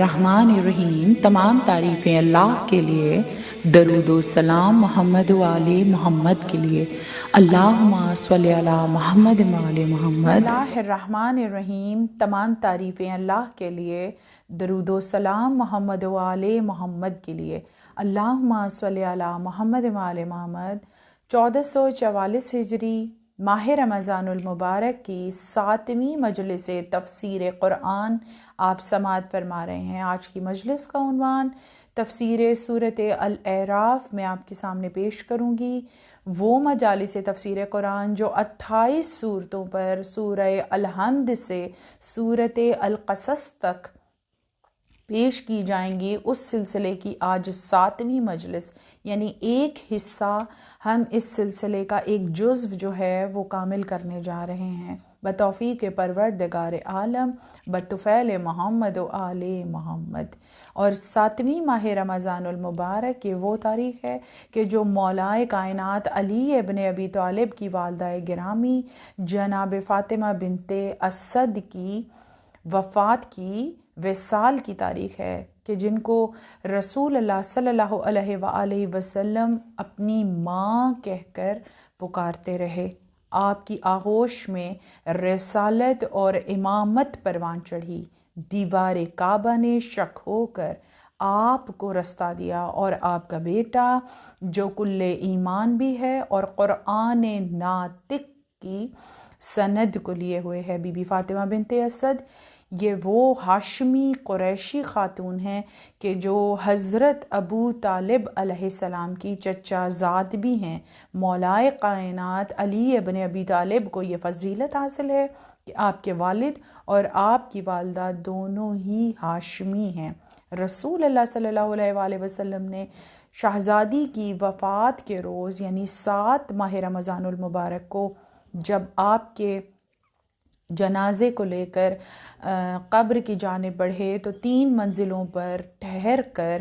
الرحمن الرحیم۔ تمام تعریفیں اللہ کے لیے، درود و سلام محمد و آل محمد کے لیے۔ اللہم صلی علی محمد و آل محمد۔ بسم اللہ الرحمن الرحیم۔ تمام تعریفیں اللہ کے لیے، درود و سلام محمد و آل محمد کے لیے۔ اللہم صلی علی محمد و آل محمد۔ 1444 ہجری ماہ رمضان المبارک کی 7ویں مجلس تفسیر قرآن آپ سماعت فرما رہے ہیں۔ آج کی مجلس کا عنوان تفسیر سورۃ الاعراف میں آپ کے سامنے پیش کروں گی۔ وہ مجالس تفسیر قرآن جو 28 صورتوں پر سورہ الحمد سے سورۃ القصص تک پیش کی جائیں گی، اس سلسلے کی آج 7ویں مجلس، یعنی ایک حصہ ہم اس سلسلے کا ایک جزو جو ہے وہ کامل کرنے جا رہے ہیں بتوفیق پروردگار عالم، بطفیل محمد و آل محمد۔ اور 7ویں ماہ رمضان المبارک یہ وہ تاریخ ہے کہ جو مولائے کائنات علی ابن ابی طالب کی والدہ گرامی جناب فاطمہ بنت اسد کی وفات کی وصال کی تاریخ ہے، کہ جن کو رسول اللہ صلی اللہ علیہ وآلہ وسلم اپنی ماں کہہ کر پکارتے رہے۔ آپ کی آغوش میں رسالت اور امامت پروان چڑھی۔ دیوار کعبہ نے شک ہو کر آپ کو رستہ دیا، اور آپ کا بیٹا جو کل ایمان بھی ہے اور قرآن ناطق کی سند کو لیے ہوئے ہے، بی بی فاطمہ بنت اسد، یہ وہ ہاشمی قریشی خاتون ہیں کہ جو حضرت ابو طالب علیہ السلام کی چچا زاد بھی ہیں۔ مولائے کائنات علی ابن ابی طالب کو یہ فضیلت حاصل ہے کہ آپ کے والد اور آپ کی والدہ دونوں ہی ہاشمی ہیں۔ رسول اللہ صلی اللہ علیہ وآلہ وسلم نے شہزادی کی وفات کے روز یعنی 7 ماہ رمضان المبارک کو جب آپ کے جنازے کو لے کر قبر کی جانب بڑھے تو 3 منزلوں پر ٹھہر کر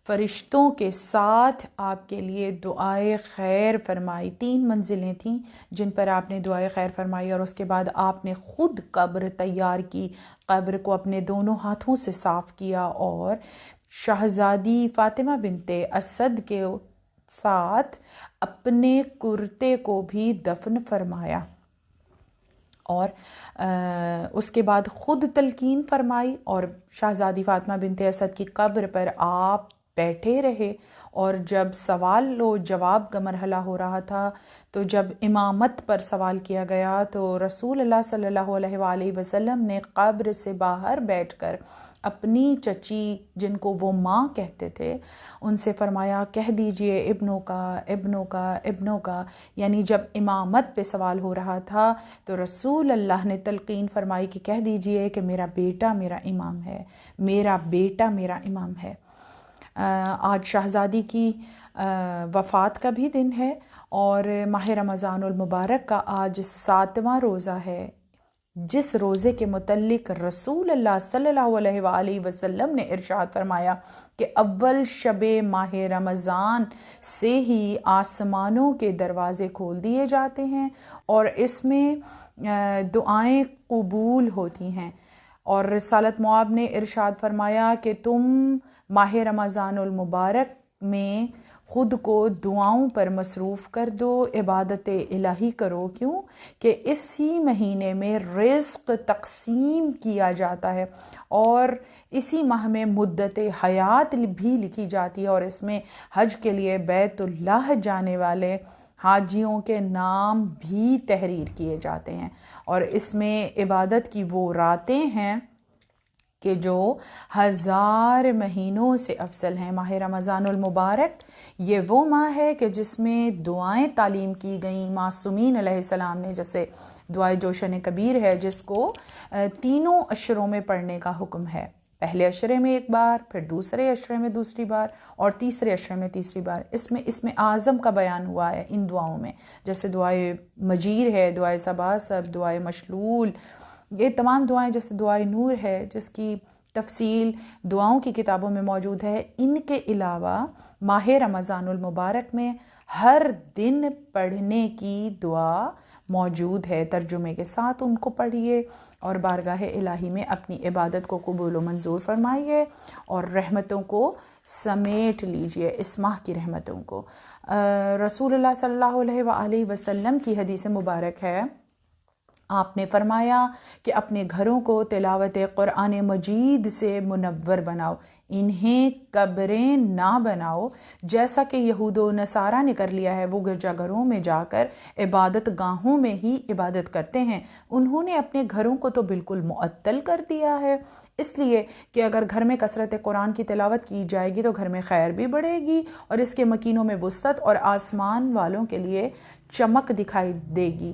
فرشتوں کے ساتھ آپ کے لیے دعائے خیر فرمائی۔ 3 منزلیں تھیں جن پر آپ نے دعائے خیر فرمائی، اور اس کے بعد آپ نے خود قبر تیار کی، قبر کو اپنے دونوں ہاتھوں سے صاف کیا اور شہزادی فاطمہ بنت اسد کے ساتھ اپنے کرتے کو بھی دفن فرمایا، اور اس کے بعد خود تلقین فرمائی، اور شہزادی فاطمہ بنت اسد کی قبر پر آپ بیٹھے رہے۔ اور جب سوال و جواب کا مرحلہ ہو رہا تھا، تو جب امامت پر سوال کیا گیا تو رسول اللہ صلی اللہ علیہ وآلہ وسلم نے قبر سے باہر بیٹھ کر اپنی چچی جن کو وہ ماں کہتے تھے ان سے فرمایا، کہہ دیجئے ابنوں کا ابنوں کا ابنوں کا، یعنی جب امامت پہ سوال ہو رہا تھا تو رسول اللہ نے تلقین فرمائی کہ کہہ دیجئے کہ میرا بیٹا میرا امام ہے، میرا بیٹا میرا امام ہے۔ آج شہزادی کی وفات کا بھی دن ہے، اور ماہ رمضان المبارک کا آج 7واں روزہ ہے، جس روزے کے متعلق رسول اللہ صلی اللہ علیہ وآلہ وسلم نے ارشاد فرمایا کہ اول شب ماہ رمضان سے ہی آسمانوں کے دروازے کھول دیے جاتے ہیں اور اس میں دعائیں قبول ہوتی ہیں۔ اور رسالت مآب نے ارشاد فرمایا کہ تم ماہ رمضان المبارک میں خود کو دعاؤں پر مصروف کر دو، عبادت الہی کرو، کیوں کہ اسی مہینے میں رزق تقسیم کیا جاتا ہے، اور اسی ماہ میں مدت حیات بھی لکھی جاتی ہے، اور اس میں حج کے لیے بیت اللہ جانے والے حاجیوں کے نام بھی تحریر کیے جاتے ہیں، اور اس میں عبادت کی وہ راتیں ہیں کہ جو 1000 مہینوں سے افضل ہیں۔ ماہ رمضان المبارک یہ وہ ماہ ہے کہ جس میں دعائیں تعلیم کی گئیں معصومین علیہ السلام نے، جیسے دعائے جوشن کبیر ہے جس کو 3 عشروں میں پڑھنے کا حکم ہے، پہلے عشرے میں ایک بار، پھر دوسرے عشرے میں دوسری بار، اور تیسرے عشرے میں تیسری بار۔ اس میں اعظم کا بیان ہوا ہے ان دعاؤں میں، جیسے دعائے مجیر ہے، دعائے سباسب، دعائے مشلول، یہ تمام دعائیں، جیسے دعائے نور ہے جس کی تفصیل دعاؤں کی کتابوں میں موجود ہے۔ ان کے علاوہ ماہ رمضان المبارک میں ہر دن پڑھنے کی دعا موجود ہے، ترجمے کے ساتھ ان کو پڑھیے اور بارگاہ الہی میں اپنی عبادت کو قبول و منظور فرمائیے اور رحمتوں کو سمیٹ لیجئے، اس ماہ کی رحمتوں کو۔ رسول اللہ صلی اللہ علیہ وآلہ وسلم کی حدیث مبارک ہے، آپ نے فرمایا کہ اپنے گھروں کو تلاوت قرآن مجید سے منور بناؤ، انہیں قبریں نہ بناؤ جیسا کہ یہود و نصارہ نے کر لیا ہے۔ وہ گرجا گھروں میں جا کر عبادت گاہوں میں ہی عبادت کرتے ہیں، انہوں نے اپنے گھروں کو تو بالکل معطل کر دیا ہے، اس لیے کہ اگر گھر میں کثرت قرآن کی تلاوت کی جائے گی تو گھر میں خیر بھی بڑھے گی اور اس کے مکینوں میں وسعت اور آسمان والوں کے لیے چمک دکھائی دے گی۔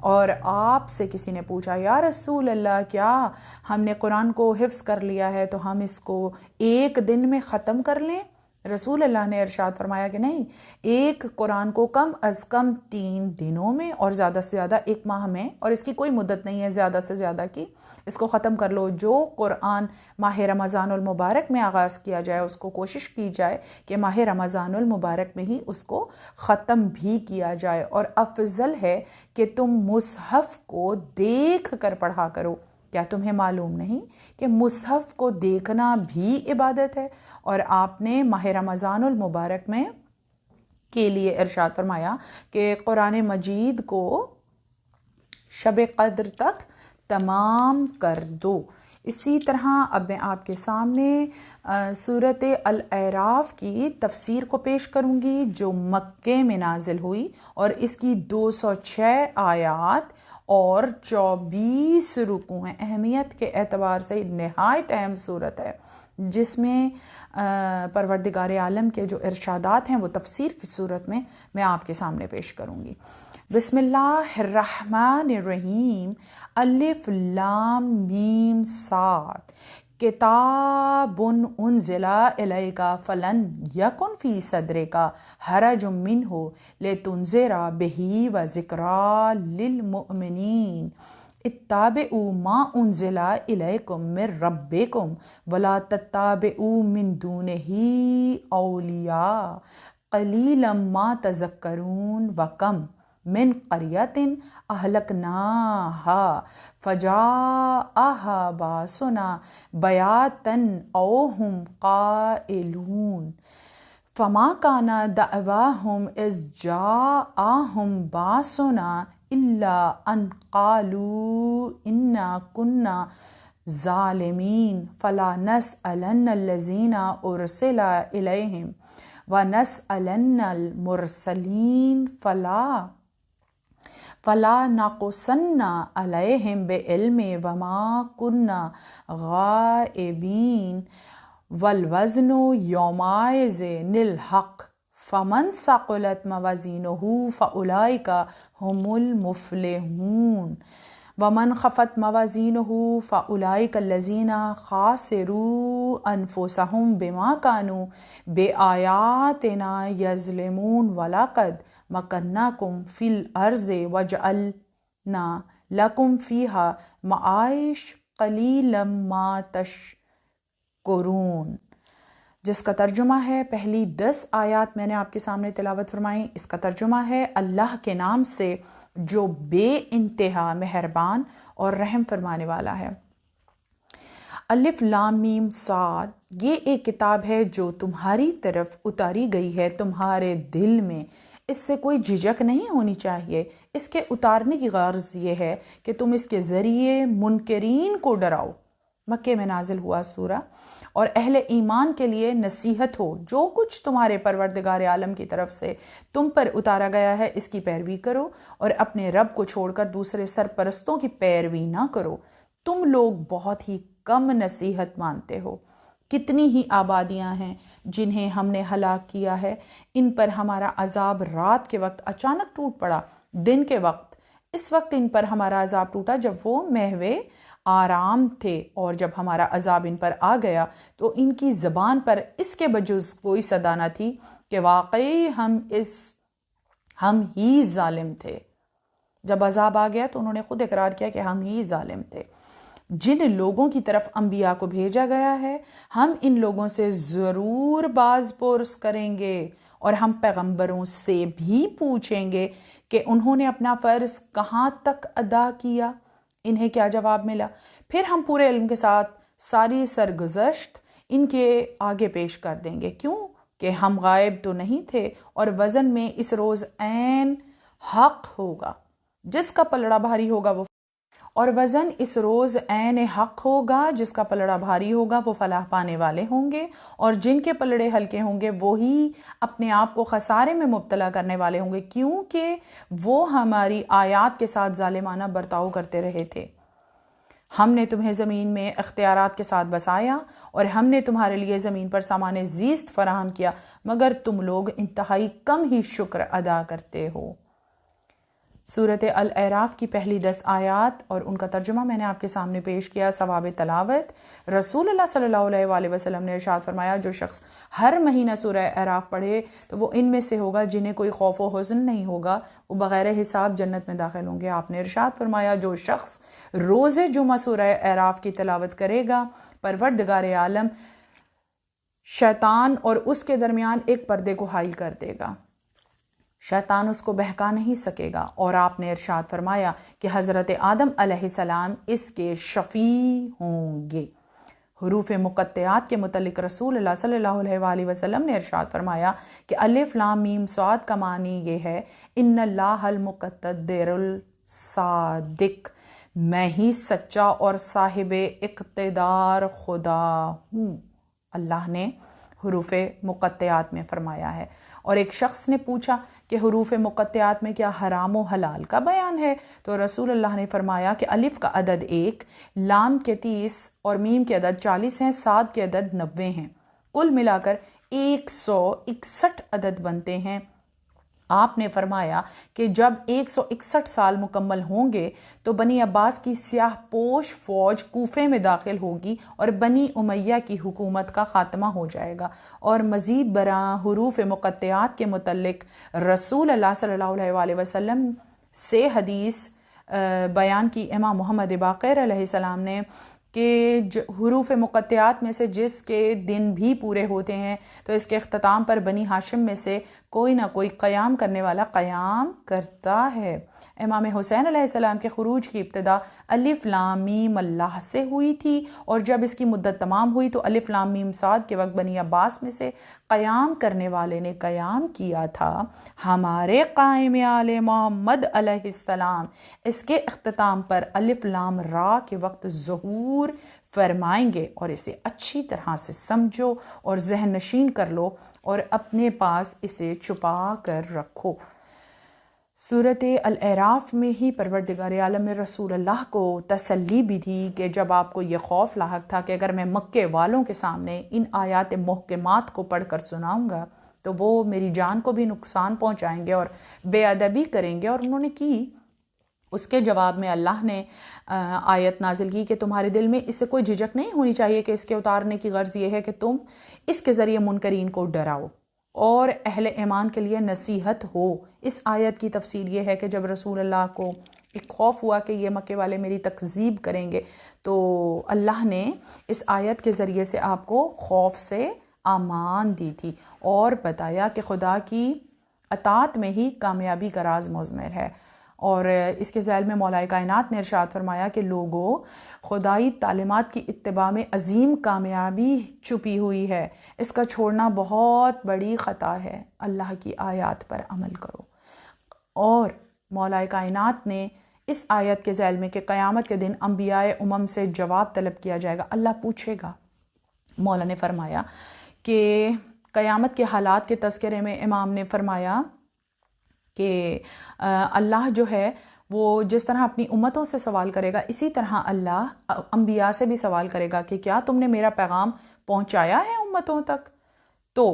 اور آپ سے کسی نے پوچھا، یا رسول اللہ، کیا ہم نے قرآن کو حفظ کر لیا ہے تو ہم اس کو ایک دن میں ختم کر لیں؟ رسول اللہ نے ارشاد فرمایا کہ نہیں، ایک قرآن کو کم از کم 3 دنوں میں اور زیادہ سے زیادہ 1 ماہ میں، اور اس کی کوئی مدت نہیں ہے زیادہ سے زیادہ کی، اس کو ختم کر لو۔ جو قرآن ماہ رمضان المبارک میں آغاز کیا جائے اس کو کوشش کی جائے کہ ماہ رمضان المبارک میں ہی اس کو ختم بھی کیا جائے، اور افضل ہے کہ تم مصحف کو دیکھ کر پڑھا کرو۔ کیا تمہیں معلوم نہیں کہ مصحف کو دیکھنا بھی عبادت ہے؟ اور آپ نے ماہ رمضان المبارک میں کے لیے ارشاد فرمایا کہ قرآن مجید کو شب قدر تک تمام کر دو۔ اسی طرح اب میں آپ کے سامنے سورۃ الاعراف کی تفسیر کو پیش کروں گی جو مکے میں نازل ہوئی، اور اس کی 206 آیات اور 24 رکوع ہیں۔ اہمیت کے اعتبار سے نہایت اہم صورت ہے، جس میں پروردگار عالم کے جو ارشادات ہیں وہ تفسیر کی صورت میں آپ کے سامنے پیش کروں گی۔ بسم اللہ الرحمن الرحیم۔ الف لام میم صاد، کتاب انزل الیک فلن یکن فی صدرک حرج منہ لتنذر بہ وذکریٰ للمؤمنین۔ اتبعوا ما انزل الیکم من ربکم ولا تتبعوا من دونہ اولیاء قلیلا ما تذکرون۔ وکم من قریۃ اہلکناہا فجاءہا باسنا بیاتا او ہم قائلون۔ فما کان دعواہم اذ جاءہم باسنا الا ان قالوا انا کنا ظالمین۔ فلا نسألن الذین ارسل الیہم ونسألن المرسلین فلا نقصن علیہم بعلم وما کنا غائبین۔ والوزن یومئذ الحق فمن ثقلت موازینہ فاولئک هم المفلحون۔ ومن خفت موازینہ فاولئک الذین خسروا انفسهم بما كانوا بآیاتنا یظلمون۔ ولقد مکناکم فی الارض وجعلنا لکم فیہا معائش قلیلا ما تشکرون۔ جس کا ترجمہ ہے، پہلی 10 آیات میں نے آپ کے سامنے تلاوت فرمائی، اس کا ترجمہ ہے اللہ کے نام سے جو بے انتہا مہربان اور رحم فرمانے والا ہے۔ الف لام میم صاد، یہ ایک کتاب ہے جو تمہاری طرف اتاری گئی ہے تمہارے دل میں، اس سے کوئی جھجک نہیں ہونی چاہیے۔ اس کے اتارنے کی غرض یہ ہے کہ تم اس کے ذریعے منکرین کو ڈراؤ۔ مکے میں نازل ہوا سورہ، اور اہل ایمان کے لیے نصیحت ہو، جو کچھ تمہارے پروردگار عالم کی طرف سے تم پر اتارا گیا ہے اس کی پیروی کرو، اور اپنے رب کو چھوڑ کر دوسرے سرپرستوں کی پیروی نہ کرو۔ تم لوگ بہت ہی کم نصیحت مانتے ہو۔ کتنی ہی آبادیاں ہیں جنہیں ہم نے ہلاک کیا ہے، ان پر ہمارا عذاب رات کے وقت اچانک ٹوٹ پڑا، دن کے وقت اس وقت ان پر ہمارا عذاب ٹوٹا جب وہ محوے آرام تھے، اور جب ہمارا عذاب ان پر آ گیا تو ان کی زبان پر اس کے بجز کوئی صدا نہ تھی کہ واقعی ہم ہی ظالم تھے۔ جب عذاب آ گیا تو انہوں نے خود اقرار کیا کہ ہم ہی ظالم تھے۔ جن لوگوں کی طرف انبیاء کو بھیجا گیا ہے ہم ان لوگوں سے ضرور باز پرس کریں گے، اور ہم پیغمبروں سے بھی پوچھیں گے کہ انہوں نے اپنا فرض کہاں تک ادا کیا، انہیں کیا جواب ملا۔ پھر ہم پورے علم کے ساتھ ساری سرگزشت ان کے آگے پیش کر دیں گے، کیوں کہ ہم غائب تو نہیں تھے، اور وزن میں اس روز عین حق ہوگا، جس کا پلڑا بھاری ہوگا جس کا پلڑا بھاری ہوگا وہ فلاح پانے والے ہوں گے، اور جن کے پلڑے ہلکے ہوں گے وہی اپنے آپ کو خسارے میں مبتلا کرنے والے ہوں گے، کیونکہ وہ ہماری آیات کے ساتھ ظالمانہ برتاؤ کرتے رہے تھے۔ ہم نے تمہیں زمین میں اختیارات کے ساتھ بسایا، اور ہم نے تمہارے لیے زمین پر سامان زیست فراہم کیا، مگر تم لوگ انتہائی کم ہی شکر ادا کرتے ہو۔ سورۃ الاعراف کی پہلی 10 آیات اور ان کا ترجمہ میں نے آپ کے سامنے پیش کیا۔ ثواب تلاوت، رسول اللہ صلی اللہ علیہ وآلہ وسلم نے ارشاد فرمایا، جو شخص ہر مہینہ سورہ اعراف پڑھے تو وہ ان میں سے ہوگا جنہیں کوئی خوف و حزن نہیں ہوگا، وہ بغیر حساب جنت میں داخل ہوں گے۔ آپ نے ارشاد فرمایا، جو شخص روز جمعہ سورہ اعراف کی تلاوت کرے گا، پروردگار عالم شیطان اور اس کے درمیان ایک پردے کو حائل کر دے گا، شیطان اس کو بہکا نہیں سکے گا۔ اور آپ نے ارشاد فرمایا کہ حضرت آدم علیہ السلام اس کے شفیع ہوں گے۔ حروف مقطعات کے متعلق رسول اللہ صلی اللہ علیہ وآلہ وسلم نے ارشاد فرمایا کہ الف لام میم صاد کا معنی یہ ہے، ان اللہ المقتدر الصادق، میں ہی سچا اور صاحب اقتدار خدا ہوں، اللہ نے حروف مقطعات میں فرمایا ہے۔ اور ایک شخص نے پوچھا کہ حروف مقطعات میں کیا حرام و حلال کا بیان ہے؟ تو رسول اللہ نے فرمایا کہ الف کا عدد 1، لام کے 30 اور میم کے عدد 40 ہیں، صاد کے عدد 90 ہیں، کل ملا کر 161 عدد بنتے ہیں۔ آپ نے فرمایا کہ جب 161 سال مکمل ہوں گے تو بنی عباس کی سیاہ پوش فوج کوفے میں داخل ہوگی اور بنی امیہ کی حکومت کا خاتمہ ہو جائے گا۔ اور مزید برآں حروف مقطعات کے متعلق رسول اللہ صلی اللہ علیہ وآلہ وسلم سے حدیث بیان کی امام محمد باقر علیہ السلام نے کہ حروف مقطعات میں سے جس کے دن بھی پورے ہوتے ہیں تو اس کے اختتام پر بنی ہاشم میں سے کوئی نہ کوئی قیام کرنے والا قیام کرتا ہے۔ امام حسین علیہ السلام کے خروج کی ابتدا الف لام میم اللہ سے ہوئی تھی، اور جب اس کی مدت تمام ہوئی تو الف لام میم صاد کے وقت بنی عباس میں سے قیام کرنے والے نے قیام کیا تھا۔ ہمارے قائم آل محمد علیہ السلام اس کے اختتام پر الف لام را کے وقت ظہور فرمائیں گے، اور اسے اچھی طرح سے سمجھو اور ذہن نشین کر لو اور اپنے پاس اسے چھپا کر رکھو۔ سورۃ الاعراف میں ہی پروردگار عالم نے رسول اللہ کو تسلی بھی دی کہ جب آپ کو یہ خوف لاحق تھا کہ اگر میں مکے والوں کے سامنے ان آیات محکمات کو پڑھ کر سناؤں گا تو وہ میری جان کو بھی نقصان پہنچائیں گے اور بے ادبی کریں گے، اور انہوں نے کی۔ اس کے جواب میں اللہ نے آیت نازل کی کہ تمہارے دل میں اس سے کوئی جھجک نہیں ہونی چاہیے کہ اس کے اتارنے کی غرض یہ ہے کہ تم اس کے ذریعے منکرین کو ڈراؤ اور اہل ایمان کے لیے نصیحت ہو۔ اس آیت کی تفسیر یہ ہے کہ جب رسول اللہ کو ایک خوف ہوا کہ یہ مکے والے میری تکذیب کریں گے تو اللہ نے اس آیت کے ذریعے سے آپ کو خوف سے امان دی تھی اور بتایا کہ خدا کی اطاعت میں ہی کامیابی کا راز مضمر ہے۔ اور اس کے ذیل میں مولا کائنات نے ارشاد فرمایا کہ لوگوں، خدائی تعلیمات کی اتباع میں عظیم کامیابی چھپی ہوئی ہے، اس کا چھوڑنا بہت بڑی خطا ہے، اللہ کی آیات پر عمل کرو۔ اور مولا کائنات نے اس آیت کے ذیل میں کہ قیامت کے دن انبیاء امم سے جواب طلب کیا جائے گا، اللہ پوچھے گا۔ مولا نے فرمایا کہ قیامت کے حالات کے تذکرے میں امام نے فرمایا کہ اللہ جو ہے وہ جس طرح اپنی امتوں سے سوال کرے گا اسی طرح اللہ انبیاء سے بھی سوال کرے گا کہ کیا تم نے میرا پیغام پہنچایا ہے امتوں تک؟ تو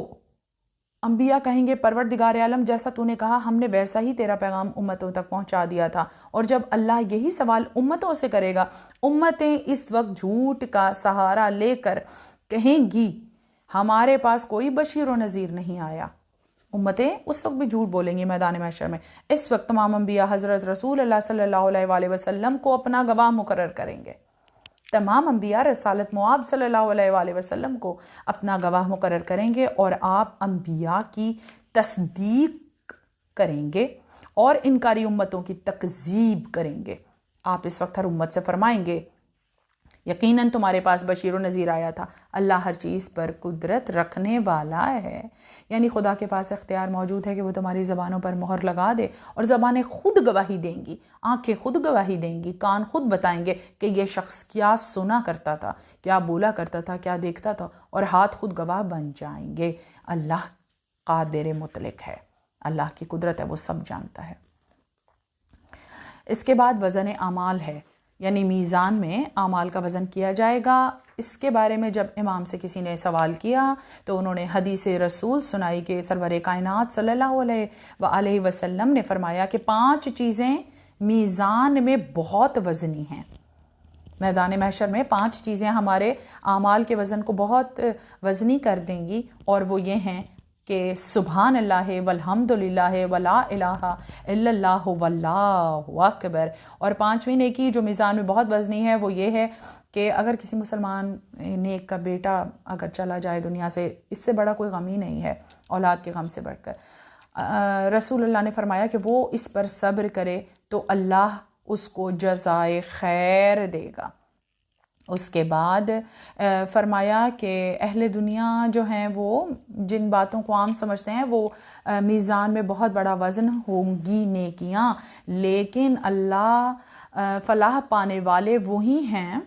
انبیاء کہیں گے پروردگار عالم جیسا تو نے کہا ہم نے ویسا ہی تیرا پیغام امتوں تک پہنچا دیا تھا۔ اور جب اللہ یہی سوال امتوں سے کرے گا، امتیں اس وقت جھوٹ کا سہارا لے کر کہیں گی ہمارے پاس کوئی بشیر و نذیر نہیں آیا۔ امتیں اس وقت بھی جھوٹ بولیں گی میدان محشر میں۔ اس وقت تمام انبیاء حضرت رسول اللہ صلی اللہ علیہ وآلہ وسلم کو اپنا گواہ مقرر کریں گے، تمام انبیاء رسالت مآب صلی اللہ علیہ وآلہ وسلم کو اپنا گواہ مقرر کریں گے اور آپ انبیاء کی تصدیق کریں گے اور انکاری امتوں کی تکذیب کریں گے۔ آپ اس وقت ہر امت سے فرمائیں گے یقیناً تمہارے پاس بشیر و نذیر آیا تھا، اللہ ہر چیز پر قدرت رکھنے والا ہے، یعنی خدا کے پاس اختیار موجود ہے کہ وہ تمہاری زبانوں پر مہر لگا دے، اور زبانیں خود گواہی دیں گی، آنکھیں خود گواہی دیں گی، کان خود بتائیں گے کہ یہ شخص کیا سنا کرتا تھا، کیا بولا کرتا تھا، کیا دیکھتا تھا، اور ہاتھ خود گواہ بن جائیں گے۔ اللہ قادر مطلق ہے، اللہ کی قدرت ہے، وہ سب جانتا ہے۔ اس کے بعد وزن اعمال ہے، یعنی میزان میں اعمال کا وزن کیا جائے گا۔ اس کے بارے میں جب امام سے کسی نے سوال کیا تو انہوں نے حدیث رسول سنائی کہ سرور کائنات صلی اللہ علیہ وآلہ وسلم نے فرمایا کہ 5 چیزیں میزان میں بہت وزنی ہیں۔ میدان محشر میں 5 چیزیں ہمارے اعمال کے وزن کو بہت وزنی کر دیں گی، اور وہ یہ ہیں کہ سبحان اللہ والحمد للہ ولا الہ الا اللہ واللہ اکبر۔ اور 5ویں نیکی جو میزان میں بہت وزنی ہے وہ یہ ہے کہ اگر کسی مسلمان نیک کا بیٹا اگر چلا جائے دنیا سے، اس سے بڑا کوئی غم ہی نہیں ہے اولاد کے غم سے بڑھ کر۔ رسول اللہ نے فرمایا کہ وہ اس پر صبر کرے تو اللہ اس کو جزائے خیر دے گا۔ اس کے بعد فرمایا کہ اہل دنیا جو ہیں وہ جن باتوں کو عام سمجھتے ہیں وہ میزان میں بہت بڑا وزن ہوں گی نیکیاں، لیکن اللہ فلاح پانے والے وہی ہیں،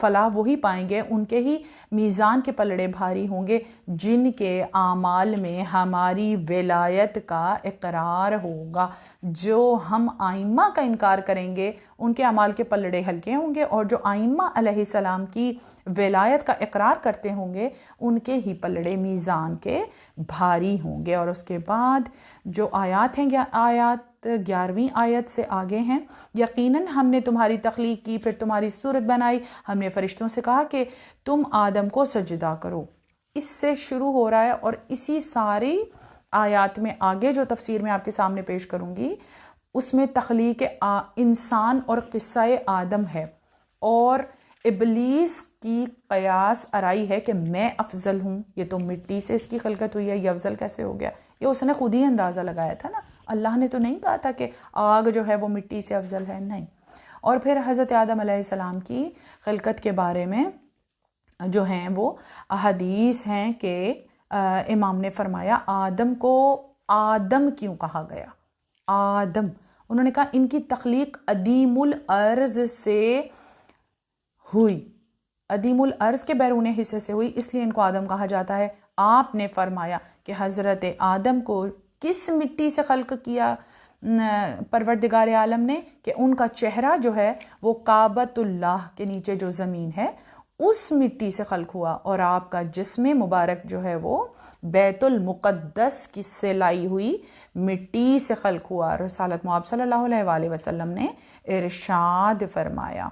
فلاح وہی پائیں گے، ان کے ہی میزان کے پلڑے بھاری ہوں گے جن کے اعمال میں ہماری ولایت کا اقرار ہوگا۔ جو ہم ائمہ کا انکار کریں گے ان کے اعمال کے پلڑے ہلکے ہوں گے، اور جو ائمہ علیہ السلام کی ولایت کا اقرار کرتے ہوں گے ان کے ہی پلڑے میزان کے بھاری ہوں گے۔ اور اس کے بعد جو آیات ہیں، آیات 11ویں آیت سے آگے ہیں، یقیناً ہم نے تمہاری تخلیق کی، پھر تمہاری صورت بنائی، ہم نے فرشتوں سے کہا کہ تم آدم کو سجدہ کرو۔ اس سے شروع ہو رہا ہے، اور اسی ساری آیات میں آگے جو تفسیر میں آپ کے سامنے پیش کروں گی اس میں تخلیق انسان اور قصہ آدم ہے، اور ابلیس کی قیاس آرائی ہے کہ میں افضل ہوں، یہ تو مٹی سے اس کی خلقت ہوئی ہے، یہ افضل کیسے ہو گیا؟ یہ اس نے خود ہی اندازہ لگایا تھا نا، اللہ نے تو نہیں کہا تھا کہ آگ جو ہے وہ مٹی سے افضل ہے، نہیں۔ اور پھر حضرت آدم علیہ السلام کی خلقت کے بارے میں جو ہیں وہ احادیث ہیں کہ امام نے فرمایا آدم کو آدم کیوں کہا گیا؟ آدم، انہوں نے کہا ان کی تخلیق عدیم الارض سے ہوئی، عدیم الارض کے بیرون حصے سے ہوئی، اس لیے ان کو آدم کہا جاتا ہے۔ آپ نے فرمایا کہ حضرت آدم کو کس مٹی سے خلق کیا پروردگار عالم نے؟ کہ ان کا چہرہ جو ہے وہ کعبۃ اللہ کے نیچے جو زمین ہے اس مٹی سے خلق ہوا، اور آپ کا جسم مبارک جو ہے وہ بیت المقدس کی سے لائی ہوئی مٹی سے خلق ہوا، رسالت مآب صلی اللہ علیہ وآلہ وسلم نے ارشاد فرمایا۔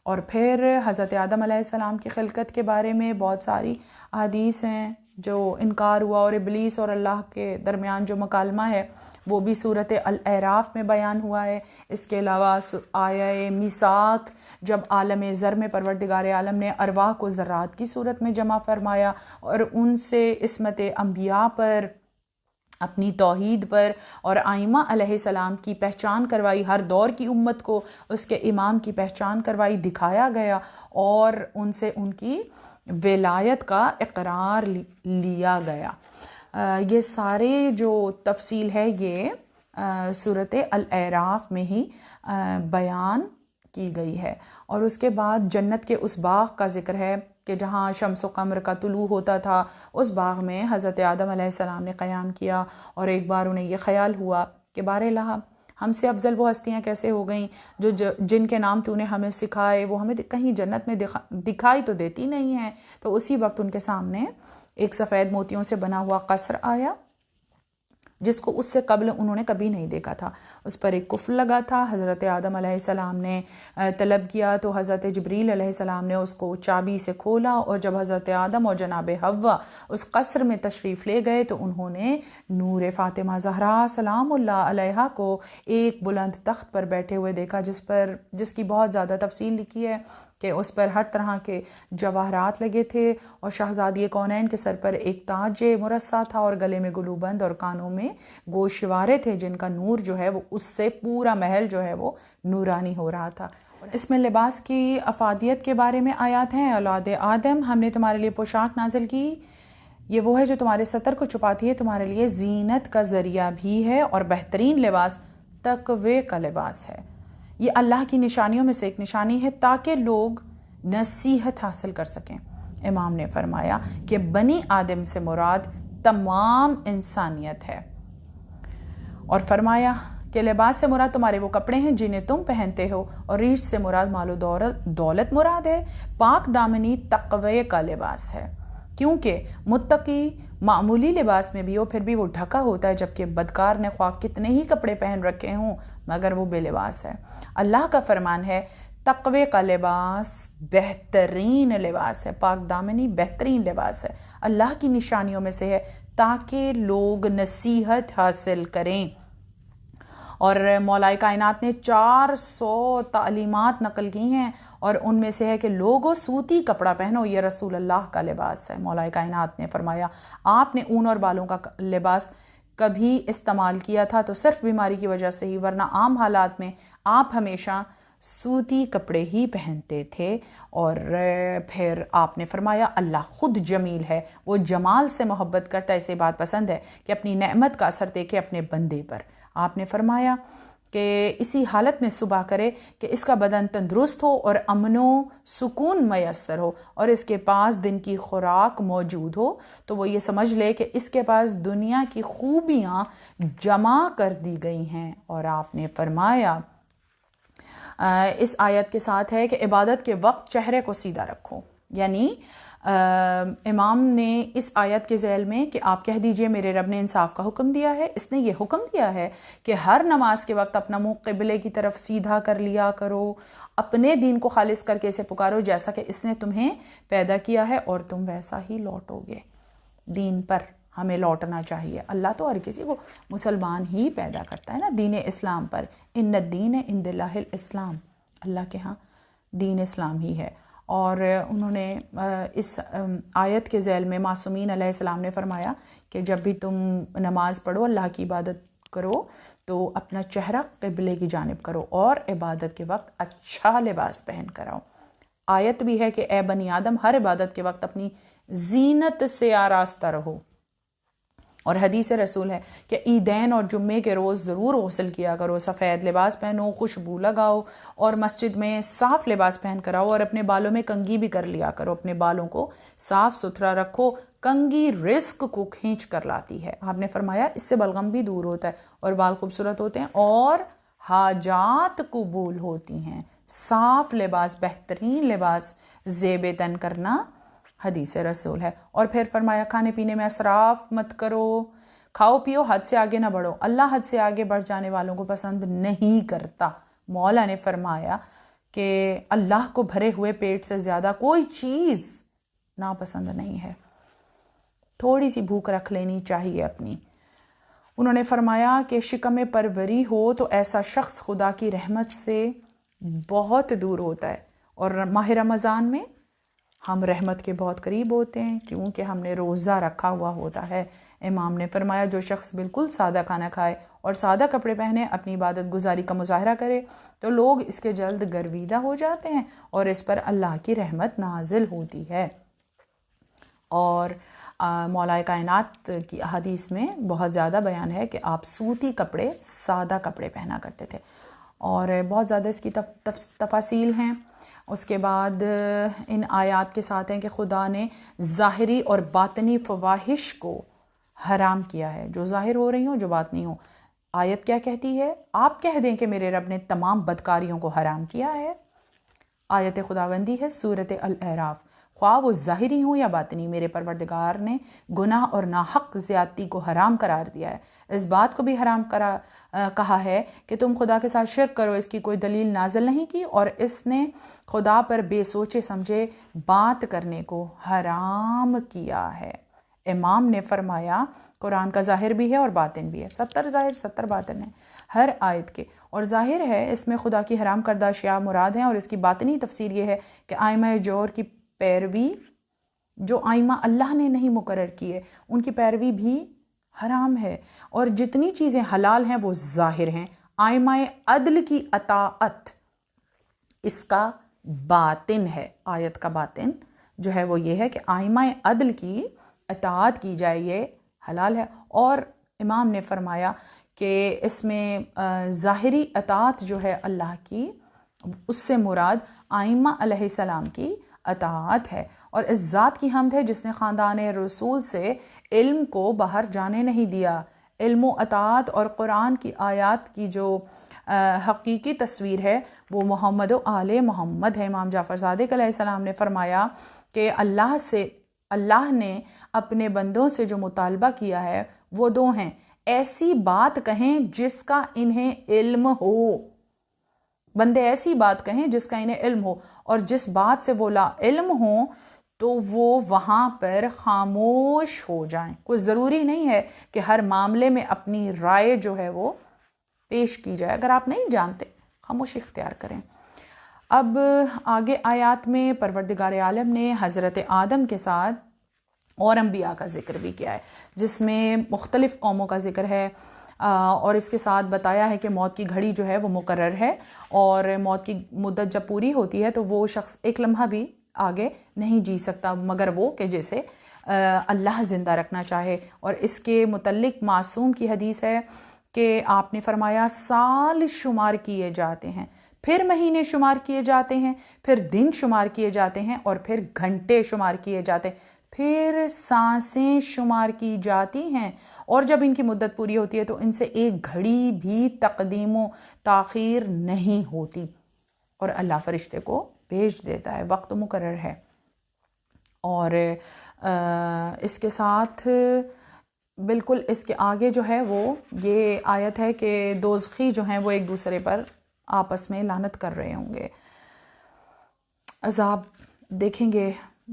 اور پھر حضرت آدم علیہ السلام کی خلقت کے بارے میں بہت ساری احادیث ہیں جو انکار ہوا، اور ابلیس اور اللہ کے درمیان جو مکالمہ ہے وہ بھی سورۃ الاعراف میں بیان ہوا ہے۔ اس کے علاوہ آیہ میثاق جب عالم ذر میں پروردگار عالم نے ارواح کو ذرات کی صورت میں جمع فرمایا اور ان سے عصمت انبیاء پر، اپنی توحید پر اور ائمہ علیہ السلام کی پہچان کروائی، ہر دور کی امت کو اس کے امام کی پہچان کروائی، دکھایا گیا، اور ان سے ان کی ولایت کا اقرار لیا گیا۔ یہ سارے جو تفصیل ہے یہ سورۃ الاعراف میں ہی بیان کی گئی ہے۔ اور اس کے بعد جنت کے اس باغ کا ذکر ہے کہ جہاں شمس و قمر کا طلوع ہوتا تھا، اس باغ میں حضرت آدم علیہ السلام نے قیام کیا، اور ایک بار انہیں یہ خیال ہوا کہ باراللہ ہم سے افضل وہ ہستیاں کیسے ہو گئیں جو جن کے نام تو نے ہمیں سکھائے، وہ ہمیں کہیں جنت میں دکھائی تو دیتی نہیں ہیں۔ تو اسی وقت ان کے سامنے ایک سفید موتیوں سے بنا ہوا قصر آیا جس کو اس سے قبل انہوں نے کبھی نہیں دیکھا تھا، اس پر ایک قفل لگا تھا۔ حضرت آدم علیہ السلام نے طلب کیا تو حضرت جبریل علیہ السلام نے اس کو چابی سے کھولا، اور جب حضرت آدم اور جناب حوا اس قصر میں تشریف لے گئے تو انہوں نے نور فاطمہ زہرا سلام اللہ علیہا کو ایک بلند تخت پر بیٹھے ہوئے دیکھا، جس کی بہت زیادہ تفصیل لکھی ہے کہ اس پر ہر طرح کے جواہرات لگے تھے، اور شہزادی کونین کے سر پر ایک تاج مرصع تھا، اور گلے میں گلوبند اور کانوں میں گوشوارے تھے جن کا نور جو ہے وہ اس سے پورا محل جو ہے وہ نورانی ہو رہا تھا۔ اس میں لباس کی افادیت کے بارے میں آیات ہیں۔ اولاد آدم، ہم نے تمہارے لیے پوشاک نازل کی، یہ وہ ہے جو تمہارے ستر کو چھپاتی ہے، تمہارے لیے زینت کا ذریعہ بھی ہے، اور بہترین لباس تقوی کا لباس ہے۔ یہ اللہ کی نشانیوں میں سے ایک نشانی ہے تاکہ لوگ نصیحت حاصل کر سکیں۔ امام نے فرمایا کہ بنی آدم سے مراد تمام انسانیت ہے، اور فرمایا کہ لباس سے مراد تمہارے وہ کپڑے ہیں جنہیں تم پہنتے ہو، اور ریش سے مراد مال و دولت مراد ہے۔ پاک دامنی تقوی کا لباس ہے، کیونکہ متقی معمولی لباس میں بھی ہو پھر بھی وہ ڈھکا ہوتا ہے، جبکہ بدکار نے خواہ کتنے ہی کپڑے پہن رکھے ہوں مگر وہ بے لباس ہے۔ اللہ کا فرمان ہے تقوی کا لباس بہترین لباس ہے، پاک دامنی بہترین لباس ہے، اللہ کی نشانیوں میں سے ہے تاکہ لوگ نصیحت حاصل کریں۔ اور مولا کائنات نے 400 تعلیمات نقل کی ہیں، اور ان میں سے ہے کہ لوگوں سوتی کپڑا پہنو، یہ رسول اللہ کا لباس ہے۔ مولا کائنات نے فرمایا آپ نے اون اور بالوں کا لباس کبھی استعمال کیا تھا تو صرف بیماری کی وجہ سے ہی، ورنہ عام حالات میں آپ ہمیشہ سوتی کپڑے ہی پہنتے تھے۔ اور پھر آپ نے فرمایا اللہ خود جمیل ہے، وہ جمال سے محبت کرتا ہے، اسے بات پسند ہے کہ اپنی نعمت کا اثر دیکھے اپنے بندے پر۔ آپ نے فرمایا کہ اسی حالت میں صبح کرے کہ اس کا بدن تندرست ہو اور امن و سکون میسر ہو، اور اس کے پاس دن کی خوراک موجود ہو، تو وہ یہ سمجھ لے کہ اس کے پاس دنیا کی خوبیاں جمع کر دی گئی ہیں۔ اور آپ نے فرمایا اس آیت کے ساتھ ہے کہ عبادت کے وقت چہرے کو سیدھا رکھو، یعنی امام نے اس آیت کے ذیل میں کہ آپ کہہ دیجئے میرے رب نے انصاف کا حکم دیا ہے، اس نے یہ حکم دیا ہے کہ ہر نماز کے وقت اپنا منہ قبلے کی طرف سیدھا کر لیا کرو، اپنے دین کو خالص کر کے اسے پکارو جیسا کہ اس نے تمہیں پیدا کیا ہے، اور تم ویسا ہی لوٹو گے۔ دین پر ہمیں لوٹنا چاہیے، اللہ تو ہر کسی کو مسلمان ہی پیدا کرتا ہے نا، دین اسلام پر، ان الدین عند اللہ الاسلام، اللہ کے ہاں دین اسلام ہی ہے۔ اور انہوں نے اس آیت کے ذیل میں معصومین علیہ السلام نے فرمایا کہ جب بھی تم نماز پڑھو، اللہ کی عبادت کرو، تو اپنا چہرہ قبلے کی جانب کرو، اور عبادت کے وقت اچھا لباس پہن کر آؤ۔ آیت بھی ہے کہ اے بنی آدم ہر عبادت کے وقت اپنی زینت سے آراستہ رہو، اور حدیث رسول ہے کہ عیدین اور جمعے کے روز ضرور غسل کیا کرو، سفید لباس پہنو، خوشبو لگاؤ، اور مسجد میں صاف لباس پہن کر آؤ، اور اپنے بالوں میں کنگھی بھی کر لیا کرو، اپنے بالوں کو صاف ستھرا رکھو، کنگھی رزق کو کھینچ کر لاتی ہے۔ آپ نے فرمایا اس سے بلغم بھی دور ہوتا ہے، اور بال خوبصورت ہوتے ہیں، اور حاجات قبول ہوتی ہیں۔ صاف لباس، بہترین لباس زیب تن کرنا حدیث رسول ہے۔ اور پھر فرمایا کھانے پینے میں اسراف مت کرو، کھاؤ پیو، حد سے آگے نہ بڑھو، اللہ حد سے آگے بڑھ جانے والوں کو پسند نہیں کرتا۔ مولا نے فرمایا کہ اللہ کو بھرے ہوئے پیٹ سے زیادہ کوئی چیز ناپسند نہیں ہے، تھوڑی سی بھوک رکھ لینی چاہیے اپنی۔ انہوں نے فرمایا کہ شکم پروری ہو تو ایسا شخص خدا کی رحمت سے بہت دور ہوتا ہے، اور ماہ رمضان میں ہم رحمت کے بہت قریب ہوتے ہیں کیونکہ ہم نے روزہ رکھا ہوا ہوتا ہے۔ امام نے فرمایا جو شخص بالکل سادہ کھانا کھائے اور سادہ کپڑے پہنے، اپنی عبادت گزاری کا مظاہرہ کرے، تو لوگ اس کے جلد گرویدہ ہو جاتے ہیں اور اس پر اللہ کی رحمت نازل ہوتی ہے۔ اور مولا کائنات کی احادیث میں بہت زیادہ بیان ہے کہ آپ سوتی کپڑے، سادہ کپڑے پہنا کرتے تھے، اور بہت زیادہ اس کی تفاصیل ہیں۔ اس کے بعد ان آیات کے ساتھ ہیں کہ خدا نے ظاہری اور باطنی فواحش کو حرام کیا ہے، جو ظاہر ہو رہی ہوں جو باطنی ہوں۔ آیت کیا کہتی ہے؟ آپ کہہ دیں کہ میرے رب نے تمام بدکاریوں کو حرام کیا ہے۔ آیت خداوندی ہے سورۃ الاعراف، خواہ وہ ظاہری ہوں یا باطنی، میرے پروردگار نے گناہ اور ناحق زیادتی کو حرام قرار دیا ہے۔ اس بات کو بھی حرام کہا ہے کہ تم خدا کے ساتھ شرک کرو، اس کی کوئی دلیل نازل نہیں کی، اور اس نے خدا پر بے سوچے سمجھے بات کرنے کو حرام کیا ہے۔ امام نے فرمایا قرآن کا ظاہر بھی ہے اور باطن بھی ہے، 70 ظاہر 70 باطن ہے ہر آیت کے، اور ظاہر ہے اس میں خدا کی حرام کردہ اشیاء مراد ہیں، اور اس کی باطنی تفسیر یہ ہے کہ آئمہ جور کی پیروی، جو آئمہ اللہ نے نہیں مقرر کیے ان کی پیروی بھی حرام ہے، اور جتنی چیزیں حلال ہیں وہ ظاہر ہیں۔ آئمہ عدل کی اطاعت اس کا باطن ہے، آیت کا باطن جو ہے وہ یہ ہے کہ آئمہ عدل کی اطاعت کی جائے، یہ حلال ہے۔ اور امام نے فرمایا کہ اس میں ظاہری اطاعت جو ہے اللہ کی، اس سے مراد آئمہ علیہ السلام کی اطاعت ہے، اور اس ذات کی حمد ہے جس نے خاندان رسول سے علم کو باہر جانے نہیں دیا۔ علم و اطاعت اور قرآن کی آیات کی جو حقیقی تصویر ہے وہ محمد و آل محمد ہے۔ امام جعفر صادق علیہ السلام نے فرمایا کہ اللہ نے اپنے بندوں سے جو مطالبہ کیا ہے وہ دو ہیں، ایسی بات کہیں جس کا انہیں علم ہو، بندے ایسی بات کہیں جس کا انہیں علم ہو، اور جس بات سے وہ لا علم ہوں تو وہ وہاں پر خاموش ہو جائیں۔ کوئی ضروری نہیں ہے کہ ہر معاملے میں اپنی رائے جو ہے وہ پیش کی جائے، اگر آپ نہیں جانتے خاموشی اختیار کریں۔ اب آگے آیات میں پروردگار عالم نے حضرت آدم کے ساتھ اور انبیاء کا ذکر بھی کیا ہے، جس میں مختلف قوموں کا ذکر ہے، اور اس کے ساتھ بتایا ہے کہ موت کی گھڑی جو ہے وہ مقرر ہے، اور موت کی مدت جب پوری ہوتی ہے تو وہ شخص ایک لمحہ بھی آگے نہیں جی سکتا مگر وہ کہ جیسے اللہ زندہ رکھنا چاہے۔ اور اس کے متعلق معصوم کی حدیث ہے کہ آپ نے فرمایا سال شمار کیے جاتے ہیں، پھر مہینے شمار کیے جاتے ہیں، پھر دن شمار کیے جاتے ہیں، اور پھر گھنٹے شمار کیے جاتے ہیں، پھر سانسیں شمار کی جاتی ہیں، اور جب ان کی مدت پوری ہوتی ہے تو ان سے ایک گھڑی بھی تقدیم و تاخیر نہیں ہوتی، اور اللہ فرشتے کو بھیج دیتا ہے، وقت مقرر ہے۔ اور اس کے ساتھ بالکل اس کے آگے جو ہے وہ یہ آیت ہے کہ دوزخی جو ہیں وہ ایک دوسرے پر آپس میں لعنت کر رہے ہوں گے، عذاب دیکھیں گے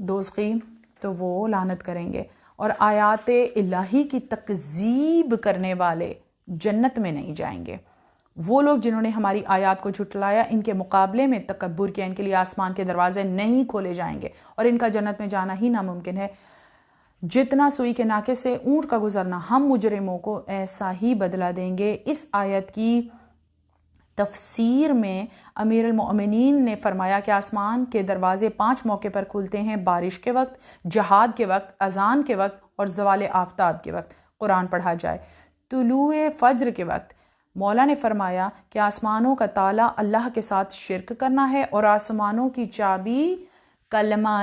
دوزخی تو وہ لعنت کریں گے، اور آیات الہی کی تکذیب کرنے والے جنت میں نہیں جائیں گے۔ وہ لوگ جنہوں نے ہماری آیات کو جھٹلایا، ان کے مقابلے میں تکبر کیا، ان کے لیے آسمان کے دروازے نہیں کھولے جائیں گے، اور ان کا جنت میں جانا ہی ناممکن ہے۔ جتنا سوئی کے ناکے سے اونٹ کا گزرنا، ہم مجرموں کو ایسا ہی بدلہ دیں گے۔ اس آیت کی تفسیر میں امیر المؤمنین نے فرمایا کہ آسمان کے دروازے 5 موقع پر کھلتے ہیں: بارش کے وقت، جہاد کے وقت، اذان کے وقت، اور زوال آفتاب کے وقت قرآن پڑھا جائے، طلوع فجر کے وقت۔ مولا نے فرمایا کہ آسمانوں کا تالا اللہ کے ساتھ شرک کرنا ہے، اور آسمانوں کی چابی کلمہ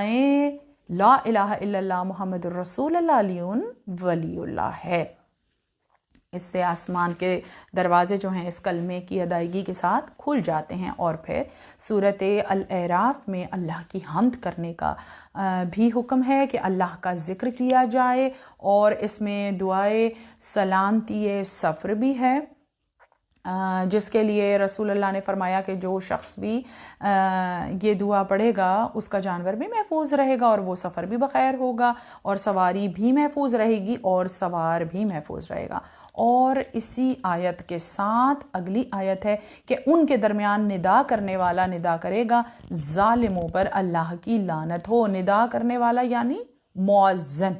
لا الہ الا اللہ محمد الرسول اللہ علیہ ولی اللہ ہے۔ اس سے آسمان کے دروازے جو ہیں اس کلمے کی ادائیگی کے ساتھ کھل جاتے ہیں۔ اور پھر سورۃ الاعراف میں اللہ کی حمد کرنے کا بھی حکم ہے کہ اللہ کا ذکر کیا جائے، اور اس میں دعائے سلامتی سفر بھی ہے، جس کے لیے رسول اللہ نے فرمایا کہ جو شخص بھی یہ دعا پڑھے گا اس کا جانور بھی محفوظ رہے گا، اور وہ سفر بھی بخیر ہوگا، اور سواری بھی محفوظ رہے گی، اور سوار بھی محفوظ رہے گا۔ اور اسی آیت کے ساتھ اگلی آیت ہے کہ ان کے درمیان ندا کرنے والا ندا کرے گا، ظالموں پر اللہ کی لعنت ہو۔ ندا کرنے والا یعنی مؤذن۔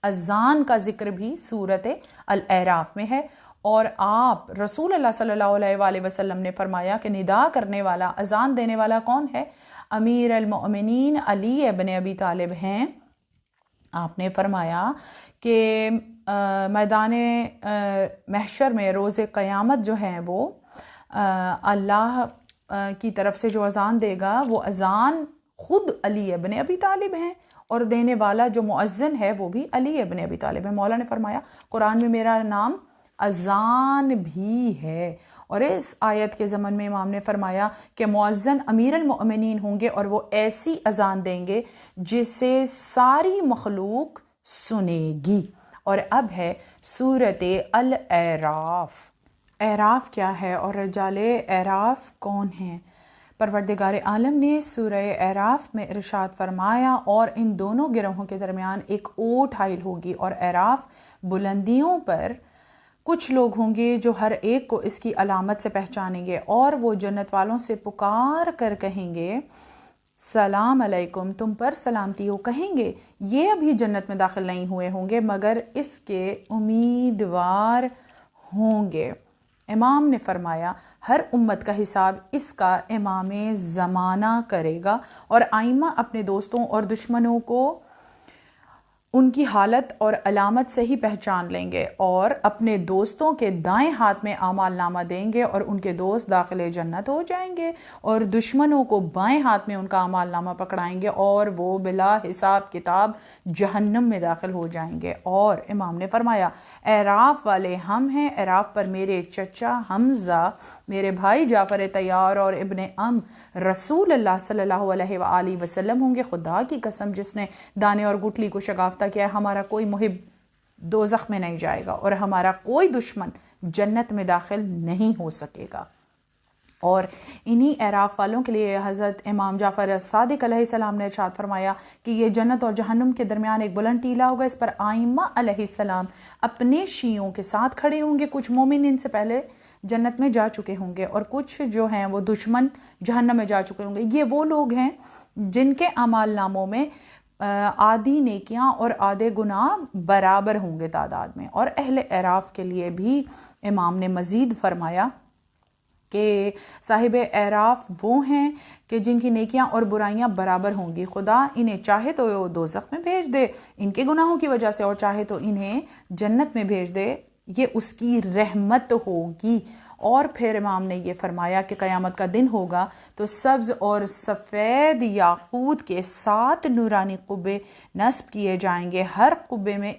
اذان کا ذکر بھی سورۃ الاعراف میں ہے، اور آپ رسول اللہ صلی اللہ علیہ وآلہ وسلم نے فرمایا کہ ندا کرنے والا، اذان دینے والا کون ہے؟ امیر المؤمنین علی ابن ابی طالب ہیں۔ آپ نے فرمایا کہ میدان محشر میں روز قیامت جو ہیں وہ اللہ کی طرف سے جو اذان دے گا وہ اذان خود علی ابن ابی طالب ہیں، اور دینے والا جو مؤذن ہے وہ بھی علی ابن ابی طالب ہے۔ مولا نے فرمایا قرآن میں میرا نام اذان بھی ہے، اور اس آیت کے ضمن میں امام نے فرمایا کہ مؤذن امیر المؤمنین ہوں گے، اور وہ ایسی اذان دیں گے جسے ساری مخلوق سنے گی۔ اور اب ہے سورۃ الاعراف۔ اعراف کیا ہے اور رجال اعراف کون ہیں؟ پروردگار عالم نے سورہ اعراف میں ارشاد فرمایا، اور ان دونوں گروہوں کے درمیان ایک اوٹ حائل ہوگی، اور اعراف بلندیوں پر کچھ لوگ ہوں گے جو ہر ایک کو اس کی علامت سے پہچانیں گے، اور وہ جنت والوں سے پکار کر کہیں گے سلام علیکم، تم پر سلامتی ہو۔ کہیں گے یہ ابھی جنت میں داخل نہیں ہوئے ہوں گے مگر اس کے امیدوار ہوں گے۔ امام نے فرمایا ہر امت کا حساب اس کا امام زمانہ کرے گا، اور آئمہ اپنے دوستوں اور دشمنوں کو ان کی حالت اور علامت سے ہی پہچان لیں گے، اور اپنے دوستوں کے دائیں ہاتھ میں اعمال نامہ دیں گے اور ان کے دوست داخل جنت ہو جائیں گے، اور دشمنوں کو بائیں ہاتھ میں ان کا اعمال نامہ پکڑائیں گے اور وہ بلا حساب کتاب جہنم میں داخل ہو جائیں گے۔ اور امام نے فرمایا اعراف والے ہم ہیں، اعراف پر میرے چچا حمزہ، میرے بھائی جعفر طیار اور ابن رسول اللہ صلی اللہ علیہ وآلہ وسلم ہوں گے۔ خدا کی قسم جس نے دانے اور گٹلی کو شگافتہ کیا ہے، ہمارا کوئی محب دوزخ میں نہیں جائے گا اور ہمارا کوئی دشمن جنت میں داخل نہیں ہو سکے گا۔ اور انہی اعراف والوں کے لیے حضرت امام جعفر صادق علیہ السلام نے ارشاد فرمایا کہ یہ جنت اور جہنم کے درمیان ایک بلند ٹیلہ ہوگا، اس پر آئمہ علیہ السلام اپنے شیعوں کے ساتھ کھڑے ہوں گے۔ کچھ مومن ان سے پہلے جنت میں جا چکے ہوں گے اور کچھ جو ہیں وہ دشمن جہنم میں جا چکے ہوں گے۔ یہ وہ لوگ ہیں جن کے اعمال ناموں میں آدھی نیکیاں اور آدھے گناہ برابر ہوں گے تعداد میں۔ اور اہل اعراف کے لیے بھی امام نے مزید فرمایا کہ صاحب اعراف وہ ہیں کہ جن کی نیکیاں اور برائیاں برابر ہوں گی، خدا انہیں چاہے تو دوزخ میں بھیج دے ان کے گناہوں کی وجہ سے، اور چاہے تو انہیں جنت میں بھیج دے، یہ اس کی رحمت ہوگی۔ اور پھر امام نے یہ فرمایا کہ قیامت کا دن ہوگا تو سبز اور سفید یاقوت کے 7 نورانی قبے نصب کیے جائیں گے، ہر قبے میں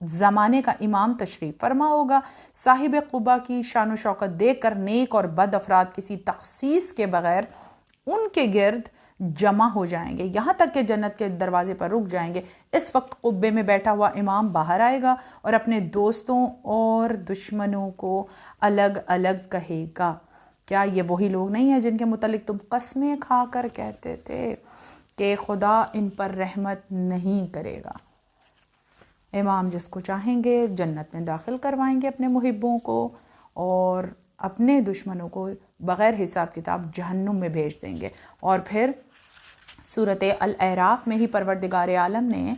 زمانے کا امام تشریف فرما ہوگا۔ صاحب قبا کی شان و شوکت دیکھ کر نیک اور بد افراد کسی تخصیص کے بغیر ان کے گرد جمع ہو جائیں گے، یہاں تک کہ جنت کے دروازے پر رک جائیں گے۔ اس وقت قبے میں بیٹھا ہوا امام باہر آئے گا اور اپنے دوستوں اور دشمنوں کو الگ الگ کہے گا، کیا یہ وہی لوگ نہیں ہیں جن کے متعلق تم قسمیں کھا کر کہتے تھے کہ خدا ان پر رحمت نہیں کرے گا؟ امام جس کو چاہیں گے جنت میں داخل کروائیں گے اپنے محبوں کو، اور اپنے دشمنوں کو بغیر حساب کتاب جہنم میں بھیج دیں گے۔ اور پھر سورۃ الاعراف میں ہی پروردگار عالم نے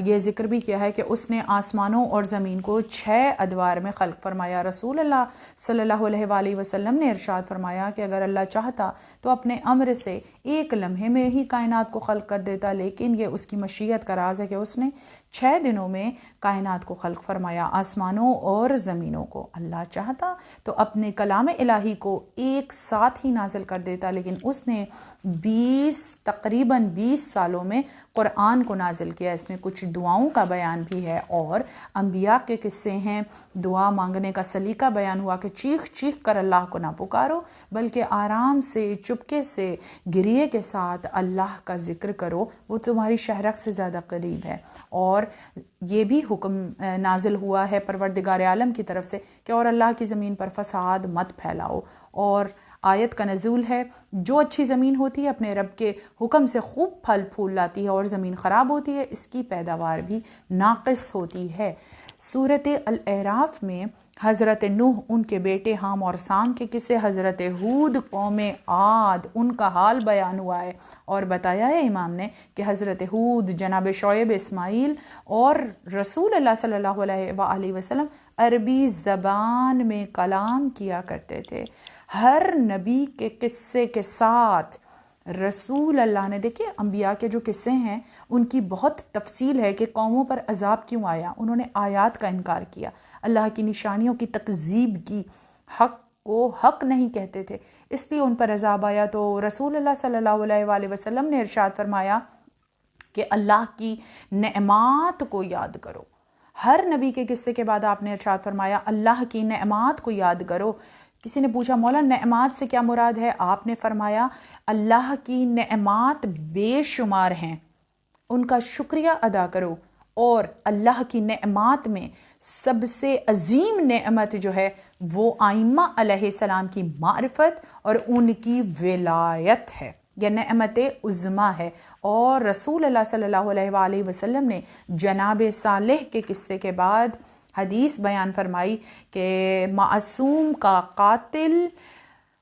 یہ ذکر بھی کیا ہے کہ اس نے آسمانوں اور زمین کو 6 ادوار میں خلق فرمایا۔ رسول اللہ صلی اللہ علیہ وآلہ وسلم نے ارشاد فرمایا کہ اگر اللہ چاہتا تو اپنے امر سے ایک لمحے میں ہی کائنات کو خلق کر دیتا، لیکن یہ اس کی مشیت کا راز ہے کہ اس نے 6 دنوں میں کائنات کو خلق فرمایا، آسمانوں اور زمینوں کو۔ اللہ چاہتا تو اپنے کلام الہی کو ایک ساتھ ہی نازل کر دیتا، لیکن اس نے تقریباً 20 سالوں میں قرآن کو نازل کیا۔ اس میں کچھ دعاؤں کا بیان بھی ہے اور انبیاء کے قصے ہیں۔ دعا مانگنے کا سلیقہ بیان ہوا کہ چیخ چیخ کر اللہ کو نہ پکارو، بلکہ آرام سے چپکے سے گریے کے ساتھ اللہ کا ذکر کرو، وہ تمہاری شہرک سے زیادہ قریب ہے۔ اور یہ بھی حکم نازل ہوا ہے پروردگار عالم کی طرف سے کہ اور اللہ کی زمین پر فساد مت پھیلاؤ۔ اور آیت کا نزول ہے جو اچھی زمین ہوتی ہے اپنے رب کے حکم سے خوب پھل پھول لاتی ہے، اور زمین خراب ہوتی ہے اس کی پیداوار بھی ناقص ہوتی ہے۔ سورۃ الاعراف میں حضرت نوح، ان کے بیٹے حام اور سام کے قصے، حضرت ہود قوم عاد ان کا حال بیان ہوا ہے، اور بتایا ہے امام نے کہ حضرت ہود، جناب شعیب، اسماعیل اور رسول اللہ صلی اللہ علیہ وآلہ وسلم عربی زبان میں کلام کیا کرتے تھے۔ ہر نبی کے قصے کے ساتھ رسول اللہ نے، دیکھیں انبیاء کے جو قصے ہیں ان کی بہت تفصیل ہے کہ قوموں پر عذاب کیوں آیا، انہوں نے آیات کا انکار کیا، اللہ کی نشانیوں کی تکذیب کی، حق کو حق نہیں کہتے تھے، اس لیے ان پر عذاب آیا۔ تو رسول اللہ صلی اللہ علیہ وآلہ وسلم نے ارشاد فرمایا کہ اللہ کی نعمات کو یاد کرو۔ ہر نبی کے قصے کے بعد آپ نے ارشاد فرمایا اللہ کی نعمات کو یاد کرو۔ کسی نے پوچھا مولا نعمات سے کیا مراد ہے؟ آپ نے فرمایا اللہ کی نعمات بے شمار ہیں، ان کا شکریہ ادا کرو، اور اللہ کی نعمات میں سب سے عظیم نعمت جو ہے وہ ائمہ علیہ السلام کی معرفت اور ان کی ولایت ہے، یہ نعمت عظمیٰ ہے۔ اور رسول اللہ صلی اللہ علیہ وآلہ وسلم نے جناب صالح کے قصے کے بعد حدیث بیان فرمائی کہ معصوم کا قاتل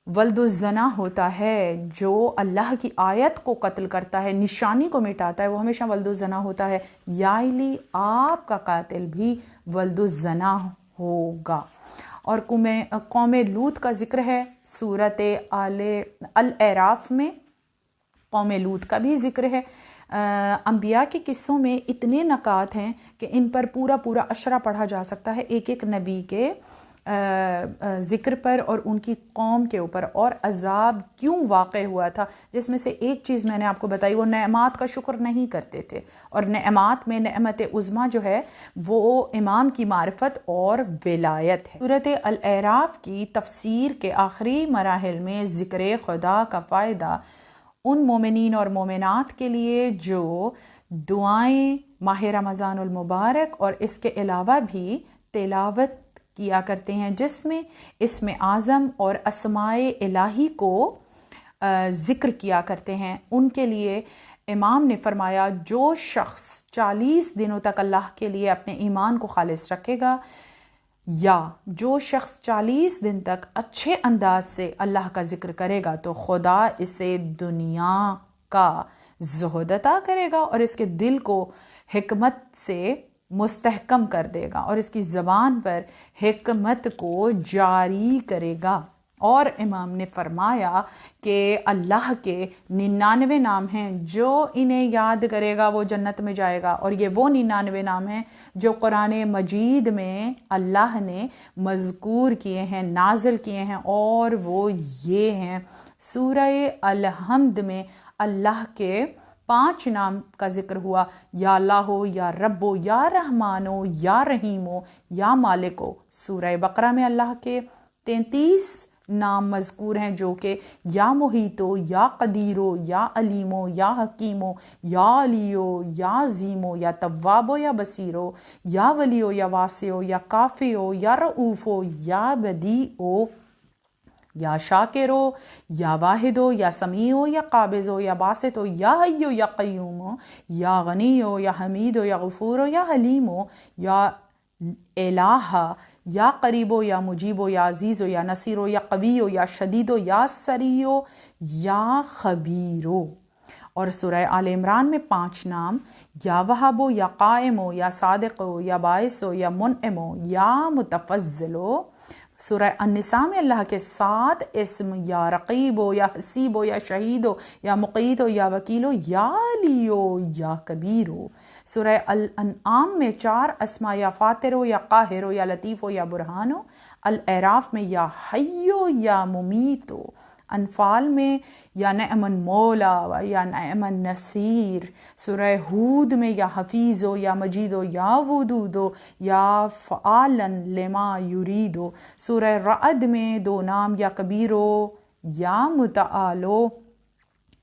ولد الزنا ہوتا ہے، جو اللہ کی آیت کو قتل کرتا ہے، نشانی کو مٹاتا ہے، وہ ہمیشہ ولد الزنا ہوتا ہے۔ یا علی آپ کا قاتل بھی ولد الزنا ہوگا۔ اور قوم لوط کا ذکر ہے سورۃ الاعراف میں، قوم لوط کا بھی ذکر ہے۔ انبیاء کے قصوں میں اتنے نکات ہیں کہ ان پر پورا اشرہ پڑھا جا سکتا ہے، ایک ایک نبی کے ذکر پر اور ان کی قوم کے اوپر، اور عذاب کیوں واقع ہوا تھا۔ جس میں سے ایک چیز میں نے آپ کو بتائی، وہ نعمات کا شکر نہیں کرتے تھے، اور نعمات میں نعمت عظمیٰ جو ہے وہ امام کی معرفت اور ولایت ہے۔ سورۃ الاعراف کی تفسیر کے آخری مراحل میں ذکر خدا کا فائدہ ان مومنین اور مومنات کے لیے جو دعائیں ماہ رمضان المبارک اور اس کے علاوہ بھی تلاوت کیا کرتے ہیں، جس میں اسم اعظم اور اسماء الہی کو ذکر کیا کرتے ہیں، ان کے لیے امام نے فرمایا جو شخص 40 دنوں تک اللہ کے لیے اپنے ایمان کو خالص رکھے گا، یا جو شخص 40 دن تک اچھے انداز سے اللہ کا ذکر کرے گا، تو خدا اسے دنیا کا زہد عطا کرے گا اور اس کے دل کو حکمت سے مستحکم کر دے گا اور اس کی زبان پر حکمت کو جاری کرے گا۔ اور امام نے فرمایا کہ اللہ کے 99 نام ہیں، جو انہیں یاد کرے گا وہ جنت میں جائے گا، اور یہ وہ 99 نام ہیں جو قرآن مجید میں اللہ نے مذکور کیے ہیں، نازل کیے ہیں، اور وہ یہ ہیں۔ سورہ الحمد میں اللہ کے 5 نام کا ذکر ہوا، یا اللہ ہو، یا رب ہو، یا رحمان ہو، یا رحیم ہو، یا مالک ہو۔ سورہ بقرہ میں اللہ کے 33 نام مذکور ہیں، جو کہ یا محیط ہو، یا قدیر ہو، یا علیم ہو، یا حکیم ہو، یا علی ہو، یا عظیم ہو، یا تواب ہو، یا بصیر ہو، یا ولی ہو، یا واسع ہو، یا کافی ہو، یا رؤوف ہو، یا بدیع ہو، یا شاکر ہو، یا واحد ہو، یا سمیع ہو، یا قابض ہو، یا باسط ہو، یا حی ہو، یا قیوم ہو، یا غنی ہو، یا حمید ہو، یا غفور ہو، یا حلیم ہو، یا الہ، یا قریب ہو، یا مجیب ہو، یا عزیز ہو، یا نصیر ہو، یا قوی ہو، یا شدید ہو، یا سریع ہو، یا خبیر ہو۔ اور سورہ آل عمران میں 5 نام، یا وہاب ہو، یا قائم ہو، یا صادق ہو، یا باعث ہو، یا منعم ہو، یا متفضل ہو۔ سورہ النساء میں اللہ کے 7 اسم، یا رقیب ہو، یا حسیب ہو، یا شہید ہو، یا مقیت ہو، یا وکیل ہو، یا علی ہو، یا کبیر ہو۔ سورہ الانعام میں 4 اسماء، یا فاطر ہو، یا قاہر ہو، یا لطیف ہو، یا برہان ہو۔ الاعراف میں یا حی ہو، یا ممیت ہو۔ انفال میں یا نعم المولا، یا نعم النصیر۔ سورہ ہود میں یا حفیظ ہو، یا مجید ہو، یا ودود ہو، یا فعالا لما یرید ہو۔ سورہ رعد میں 2 نام، یا کبیر ہو، یا متعال ہو۔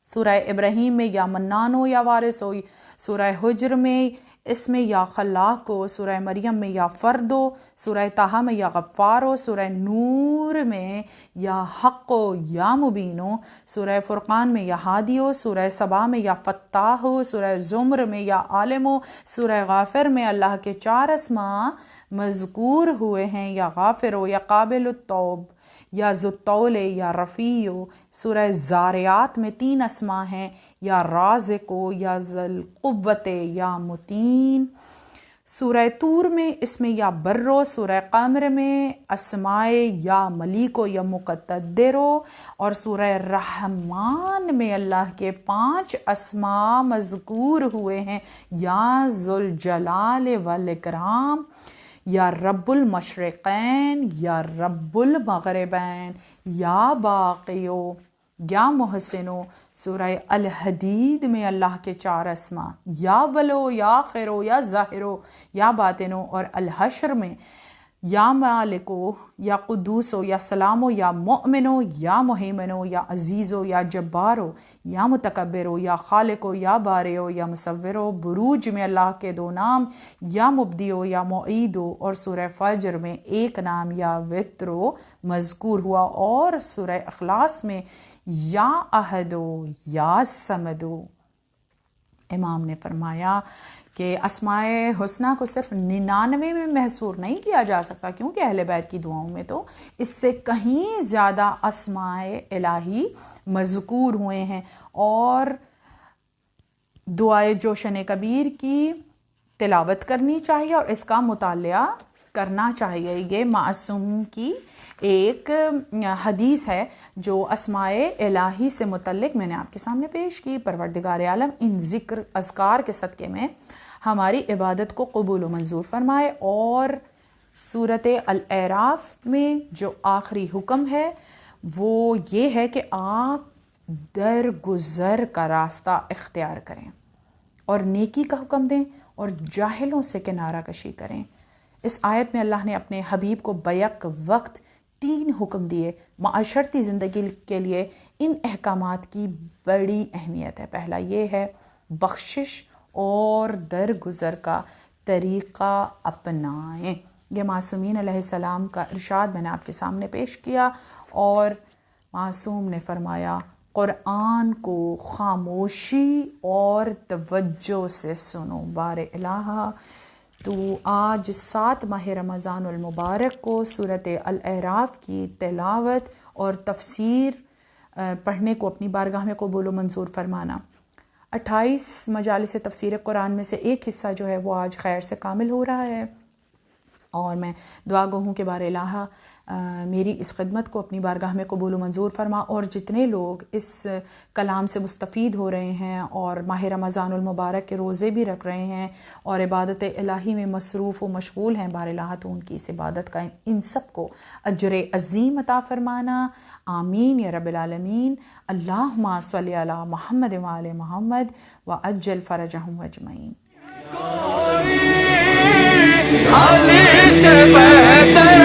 سورہ ابراہیم میں یا منان ہو، یا وارث ہو۔ سورہ حجر میں اس میں یا خلاق ہو۔ سورہ مریم میں یا فرد ہو۔ سورہ طٰہٰ میں یا غفار ہو۔ سورہ نور میں یا حق ہو، یا مبین ہو۔ سورہ فرقان میں یا ہادی ہو۔ سورہ سبا میں یا فتاح ہو۔ سورہ زمر میں یا عالم ہو۔ سورہ غافر میں اللہ کے 4 اسماء مذکور ہوئے ہیں، یا غافر ہو، یا قابل التوب، یا ذوالطول، یا رفیع ہو۔ سورہ زاریات میں 3 اسماء ہیں، یا رازق ہو، یا ذوالقوت، یا متین۔ سورہ طور میں اس میں یا بر ہو۔ سورہ قمر میں اسماء یا ملیک ہو، یا مقتدر ہو۔ اور سورہ رحمان میں اللہ کے 5 اسماء مذکور ہوئے ہیں، یا ذوالجلال والاکرام، یا رب المشرقین، یا رب المغربین، یا باقیو، یا محسنو۔ سورہ الحدید میں اللہ کے 4 اسماء، یا ولو، یا آخرو، یا ظاہرو، یا باطنو۔ اور الحشر میں یا مالکو یا قدوسو یا سلامو یا مؤمنو یا مہیمنو یا عزیزو یا جبارو یا متکبرو یا خالقو یا بارئو یا مصورو، بروج میں اللہ کے 2 نام، یا مبدیو یا معیدو، اور سورہ فجر میں 1 نام یا وترو مذکور ہوا، اور سورہ اخلاص میں یا احدو یا سمدو۔ امام نے فرمایا کہ اسماء حسنہ کو صرف 99 میں محصور نہیں کیا جا سکتا، کیونکہ اہل بیت کی دعاؤں میں تو اس سے کہیں زیادہ اسماء الہی مذکور ہوئے ہیں، اور دعائے جوشن کبیر کی تلاوت کرنی چاہیے اور اس کا مطالعہ کرنا چاہیے۔ یہ معصوم کی ایک حدیث ہے جو اسماء الہی سے متعلق میں نے آپ کے سامنے پیش کی۔ پروردگار عالم ان ذکر اذکار کے صدقے میں ہماری عبادت کو قبول و منظور فرمائے، اور سورۃ الاعراف میں جو آخری حکم ہے وہ یہ ہے کہ آپ درگزر کا راستہ اختیار کریں اور نیکی کا حکم دیں اور جاہلوں سے کنارہ کشی کریں۔ اس آیت میں اللہ نے اپنے حبیب کو بیک وقت 3 حکم دیے۔ معاشرتی زندگی کے لیے ان احکامات کی بڑی اہمیت ہے۔ پہلا یہ ہے بخشش اور درگزر کا طریقہ اپنائیں۔ یہ معصومین علیہ السلام کا ارشاد میں نے آپ کے سامنے پیش کیا، اور معصوم نے فرمایا قرآن کو خاموشی اور توجہ سے سنو۔ بار الہ تو آج 7 ماہ رمضان المبارک کو سورۃ الاعراف کی تلاوت اور تفسیر پڑھنے کو اپنی بارگاہ میں قبول و منظور فرمانا۔ 28 مجالس تفسیر قرآن میں سے ایک حصہ جو ہے وہ آج خیر سے کامل ہو رہا ہے، اور میں دعا گو ہوں کہ بار الہ میری اس خدمت کو اپنی بارگاہ میں قبول و منظور فرما، اور جتنے لوگ اس کلام سے مستفید ہو رہے ہیں اور ماہ رمضان المبارک کے روزے بھی رکھ رہے ہیں اور عبادت الہی میں مصروف و مشغول ہیں، بار الہ تو ان کی اس عبادت کا ان سب کو اجر عظیم عطا فرمانا۔ آمین یا رب العالمین۔ اللہم صلی علی محمد و آل محمد وعجل فرجہم اجمعین۔ علی سے بہتر